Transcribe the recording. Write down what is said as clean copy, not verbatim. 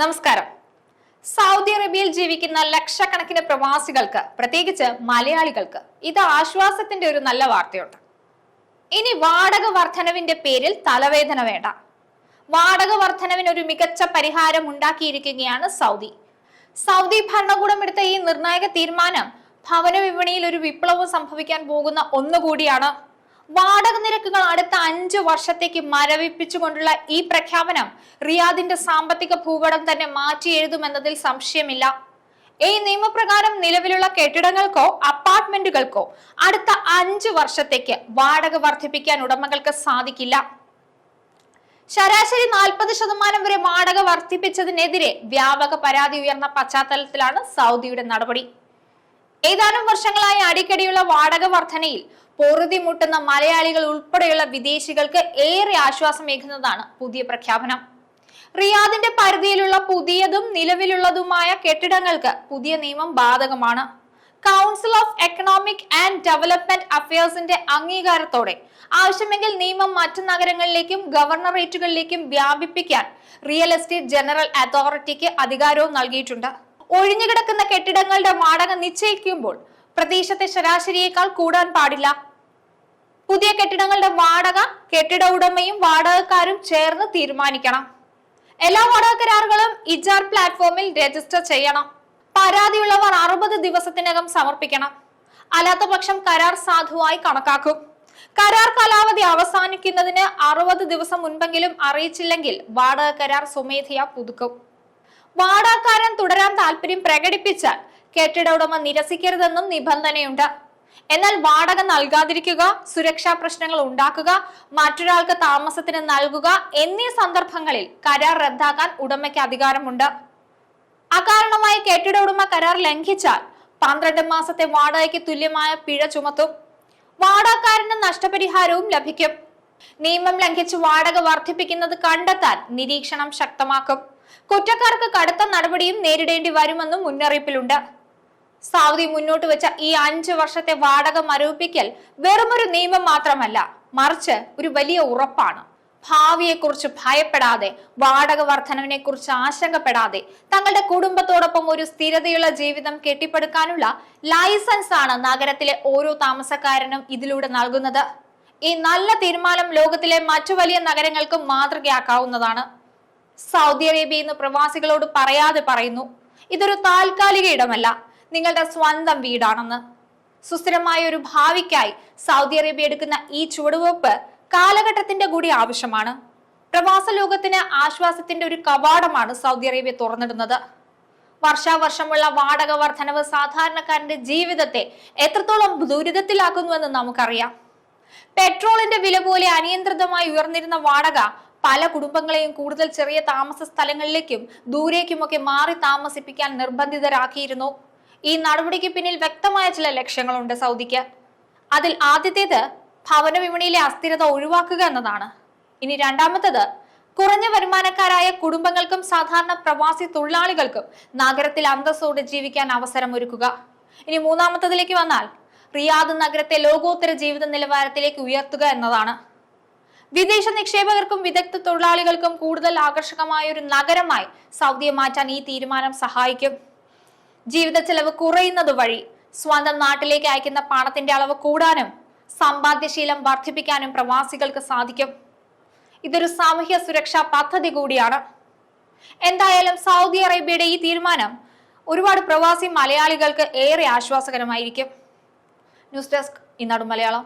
നമസ്കാരം. സൗദി അറേബ്യയിൽ ജീവിക്കുന്ന ലക്ഷക്കണക്കിന് പ്രവാസികൾക്ക്, പ്രത്യേകിച്ച് മലയാളികൾക്ക്, ഇത് ആശ്വാസത്തിന്റെ ഒരു നല്ല വാർത്തയുണ്ട്. ഇനി വാടക വർധനവിന്റെ പേരിൽ തലവേദന വേണ്ട. വാടക വർധനവിന് ഒരു മികച്ച പരിഹാരം ഉണ്ടാക്കിയിരിക്കുകയാണ് സൗദി. സൗദി ഭരണകൂടം എടുത്ത ഈ നിർണായക തീരുമാനം ഭവന വിപണിയിൽ ഒരു വിപ്ലവം സംഭവിക്കാൻ പോകുന്ന ഒന്നുകൂടിയാണ്. വാടക നിരക്കുകൾ അടുത്ത 5 വർഷത്തേക്ക് മരവിപ്പിച്ചുകൊണ്ടുള്ള ഈ പ്രഖ്യാപനം റിയാദിന്റെ സാമ്പത്തിക ഭൂപടം തന്നെ മാറ്റി എഴുതുമെന്നതിൽ സംശയമില്ല. ഈ നിയമപ്രകാരം നിലവിലുള്ള കെട്ടിടങ്ങൾക്കോ അപ്പാർട്ട്മെന്റുകൾക്കോ അടുത്ത 5 വർഷത്തേക്ക് വാടക വർദ്ധിപ്പിക്കാൻ ഉടമകൾക്ക് സാധിക്കില്ല. ശരാശരി 40% വരെ വാടക വർദ്ധിപ്പിച്ചതിനെതിരെ വ്യാപക പരാതി ഉയർന്ന പശ്ചാത്തലത്തിലാണ് സൗദിയുടെ നടപടി. ഏതാനും വർഷങ്ങളായി അടിക്കടിയുള്ള വാടക വർധനയിൽ പൊറുതിമുട്ടുന്ന മലയാളികൾ ഉൾപ്പെടെയുള്ള വിദേശികൾക്ക് ഏറെ ആശ്വാസമേകുന്നതാണ് പുതിയ പ്രഖ്യാപനം. റിയാദിന്റെ പരിധിയിലുള്ള പുതിയതും നിലവിലുള്ളതുമായ കെട്ടിടങ്ങൾക്ക് പുതിയ നിയമം ബാധകമാണ്. Council of economic and development അഫയേഴ്സിന്റെ അംഗീകാരത്തോടെ ആവശ്യമെങ്കിൽ നിയമം മറ്റു നഗരങ്ങളിലേക്കും ഗവർണറേറ്റുകളിലേക്കും വ്യാപിപ്പിക്കാൻ റിയൽ എസ്റ്റേറ്റ് ജനറൽ അതോറിറ്റിക്ക് അധികാരവും നൽകിയിട്ടുണ്ട്. ഒഴിഞ്ഞുകിടക്കുന്ന കെട്ടിടങ്ങളുടെ വാടക നിശ്ചയിക്കുമ്പോൾ പ്രദേശത്തെ ശരാശരിയേക്കാൾ കൂടാൻ പാടില്ല. പുതിയ കെട്ടിടങ്ങളുടെ വാടക കെട്ടിട ഉടമയും വാടകക്കാരും ചേർന്ന് തീരുമാനിക്കണം. എല്ലാ വാടക കരാറുകളും ഇജാർ പ്ലാറ്റ്ഫോമിൽ രജിസ്റ്റർ ചെയ്യണം. പരാതിയുള്ളവർ 60 ദിവസത്തിനകം സമർപ്പിക്കണം. അല്ലാത്ത പക്ഷം കരാർ സാധുവായി കണക്കാക്കും. കരാർ കാലാവധി അവസാനിക്കുന്നതിന് 60 ദിവസം മുൻപെങ്കിലും അറിയിച്ചില്ലെങ്കിൽ വാടക കരാർ സ്വമേധയാ പുതുക്കും. വാടകക്കാരൻ തുടരാൻ താല്പര്യം പ്രകടിപ്പിച്ചാൽ കെട്ടിട ഉടമ നിരസിക്കരുതെന്നും നിബന്ധനയുണ്ട്. എന്നാൽ വാടക നൽകാതിരിക്കുക, സുരക്ഷാ പ്രശ്നങ്ങൾ ഉണ്ടാക്കുക, മറ്റൊരാൾക്ക് താമസത്തിന് നൽകുക എന്നീ സന്ദർഭങ്ങളിൽ കരാർ റദ്ദാക്കാൻ ഉടമയ്ക്ക് അധികാരമുണ്ട്. അകാരണമായി കെട്ടിട ഉടമ കരാർ ലംഘിച്ചാൽ 12 മാസത്തെ വാടകയ്ക്ക് തുല്യമായ പിഴ ചുമത്തും. വാടകക്കാരന് നഷ്ടപരിഹാരവും ലഭിക്കും. നിയമം ലംഘിച്ച് വാടക വർദ്ധിപ്പിക്കുന്നത് കണ്ടെത്താൻ നിരീക്ഷണം ശക്തമാക്കും. കുറ്റക്കാർക്ക് കടുത്ത നടപടിയും നേരിടേണ്ടി വരുമെന്നും മുന്നറിയിപ്പിലുണ്ട്. സൗദി മുന്നോട്ട് വെച്ച ഈ 5 വർഷത്തെ വാടക മരവിപ്പിക്കൽ വെറുമൊരു നിയമം മാത്രമല്ല, മറിച്ച് ഒരു വലിയ ഉറപ്പാണ്. ഭാവിയെക്കുറിച്ച് ഭയപ്പെടാതെ, വാടക വർധനവിനെ കുറിച്ച് ആശങ്കപ്പെടാതെ തങ്ങളുടെ കുടുംബത്തോടൊപ്പം ഒരു സ്ഥിരതയുള്ള ജീവിതം കെട്ടിപ്പടുക്കാനുള്ള ലൈസൻസ് ആണ് നഗരത്തിലെ ഓരോ താമസക്കാരനും ഇതിലൂടെ നൽകുന്നത്. ഈ നല്ല തീരുമാനം ലോകത്തിലെ മറ്റു വലിയ നഗരങ്ങൾക്കും മാതൃകയാക്കാവുന്നതാണ്. സൗദി അറേബ്യ ഇന്ന് പ്രവാസികളോട് പറയാതെ പറയുന്നു, ഇതൊരു താൽക്കാലിക ഇടമല്ല, നിങ്ങളുടെ സ്വന്തം വീടാണെന്ന്. സുസ്ഥിരമായ ഒരു ഭാവിക്കായി സൗദി അറേബ്യ എടുക്കുന്ന ഈ ചുവടുവെപ്പ് കാലഘട്ടത്തിന്റെ കൂടി ആവശ്യമാണ്. പ്രവാസ ലോകത്തിന് ആശ്വാസത്തിന്റെ ഒരു കവാടമാണ് സൗദി അറേബ്യ തുറന്നിടുന്നത്. വർഷാവർഷമുള്ള വാടക വർധനവ് സാധാരണക്കാരന്റെ ജീവിതത്തെ എത്രത്തോളം ദുരിതത്തിലാക്കുന്നുവെന്ന് നമുക്കറിയാം. പെട്രോളിന്റെ വില പോലെ അനിയന്ത്രിതമായി ഉയർന്നിരുന്ന വാടക പല കുടുംബങ്ങളെയും കൂടുതൽ ചെറിയ താമസ സ്ഥലങ്ങളിലേക്കും ദൂരേക്കുമൊക്കെ മാറി താമസിപ്പിക്കാൻ നിർബന്ധിതരാക്കിയിരുന്നു. ഈ നടപടിക്ക് പിന്നിൽ വ്യക്തമായ ചില ലക്ഷ്യങ്ങളുണ്ട് സൗദിക്ക്. അതിൽ ആദ്യത്തേത് ഭവന വിപണിയിലെ അസ്ഥിരത ഒഴിവാക്കുക എന്നതാണ്. ഇനി രണ്ടാമത്തത് കുറഞ്ഞ വരുമാനക്കാരായ കുടുംബങ്ങൾക്കും സാധാരണ പ്രവാസി തൊഴിലാളികൾക്കും നഗരത്തിൽ അന്തസ്സോടെ ജീവിക്കാൻ അവസരം ഒരുക്കുക. ഇനി മൂന്നാമത്തതിലേക്ക് വന്നാൽ റിയാദ് നഗരത്തെ ലോകോത്തര ജീവിത നിലവാരത്തിലേക്ക് ഉയർത്തുക എന്നതാണ്. വിദേശ നിക്ഷേപകർക്കും വിദഗ്ധ തൊഴിലാളികൾക്കും കൂടുതൽ ആകർഷകമായ ഒരു നഗരമായി സൗദിയെ മാറ്റാൻ ഈ തീരുമാനം സഹായിക്കും. ജീവിത ചെലവ് കുറയുന്നത് വഴി സ്വന്തം നാട്ടിലേക്ക് അയക്കുന്ന പണത്തിന്റെ അളവ് കൂടാനും സമ്പാദ്യശീലം വർദ്ധിപ്പിക്കാനും പ്രവാസികൾക്ക് സാധിക്കും. ഇതൊരു സാമൂഹ്യ സുരക്ഷാ പദ്ധതി കൂടിയാണ്. എന്തായാലും സൗദി അറേബ്യയുടെ ഈ തീരുമാനം ഒരുപാട് പ്രവാസി മലയാളികൾക്ക് ഏറെ ആശ്വാസകരമായിരിക്കും. ന്യൂസ് ഡെസ്ക്, ഈനാട് മലയാളം.